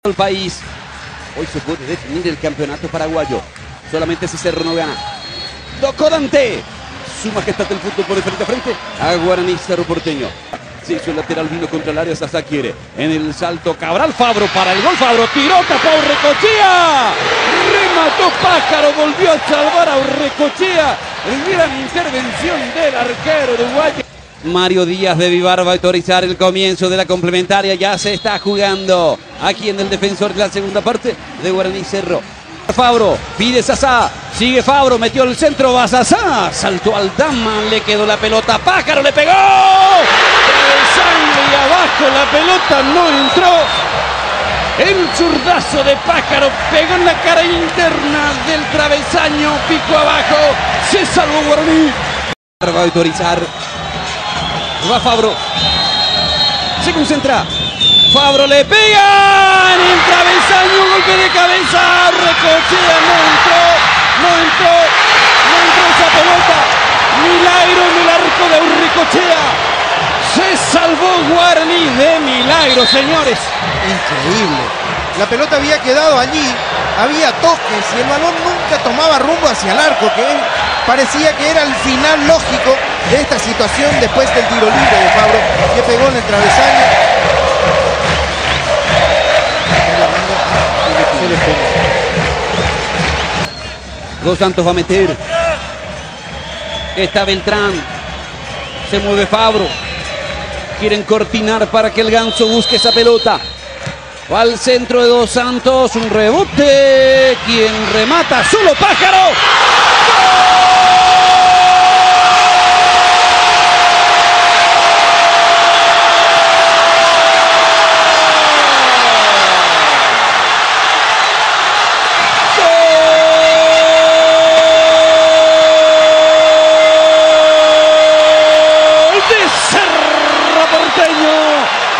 El país hoy se puede definir el campeonato paraguayo. Solamente si Cerro no gana. Tocó Dante. Su majestad del fútbol por el frente a frente a Guaraní Cerro Porteño. Se hizo el lateral, vino contra el área. Sasa quiere. En el salto Cabral, Fabro para el gol. Fabro tiró, tapó Urrecochea. Remató Pájaro, volvió a salvar a Urrecochea. Gran intervención del arquero uruguayo. Mario Díaz de Vivar va a autorizar el comienzo de la complementaria. Ya se está jugando aquí en el defensor de la segunda parte de Guaraní Cerro. Fabro pide Sasa, sigue Fabro, metió el centro, va Sasa, saltó al Dama, le quedó la pelota, Pájaro le pegó, travesaño y abajo la pelota no entró. El zurdazo de Pájaro pegó en la cara interna del travesaño, pico abajo, se salvó Guaraní. Va a autorizar. Va Fabro, se concentra, Fabro le pega en el travesaño, golpe de cabeza, Urrecochea, no entró esa pelota, milagro en el arco de Urrecochea, se salvó Guaraní de milagro, señores. Increíble, la pelota había quedado allí, había toques y el balón nunca tomaba rumbo hacia el arco, que parecía que era el final lógico de esta situación después del tiro libre de Fabro, que pegó en el travesaño. Dos Santos va a meter. Está Beltrán. Se mueve Fabro. Quieren cortinar para que el Ganso busque esa pelota. Va al centro de Dos Santos. Un rebote. Quien remata, solo Pájaro.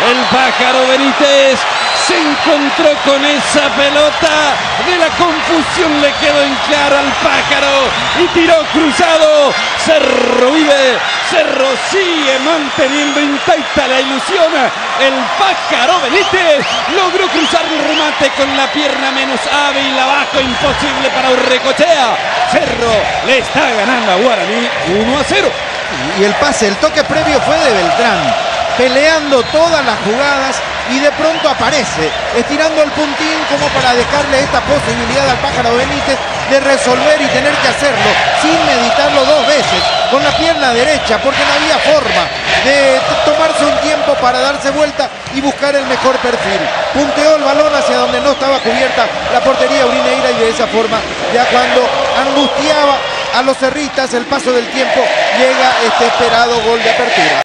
El Pájaro Benítez se encontró con esa pelota, de la confusión le quedó en claro al Pájaro y tiró cruzado. Cerro vive, Cerro sigue manteniendo intacta la ilusión. El Pájaro Benítez logró cruzar el remate con la pierna menos hábil, abajo imposible para Urrecochea. Cerro le está ganando a Guaraní 1-0. Y el pase, el toque previo fue de Beltrán, peleando todas las jugadas y de pronto aparece, estirando el puntín como para dejarle esta posibilidad al Pájaro Benítez de resolver y tener que hacerlo sin meditarlo dos veces, con la pierna derecha, porque no había forma de tomarse un tiempo para darse vuelta y buscar el mejor perfil. Punteó el balón hacia donde no estaba cubierta la portería urineira y de esa forma, ya cuando angustiaba a los cerristas el paso del tiempo, llega este esperado gol de apertura.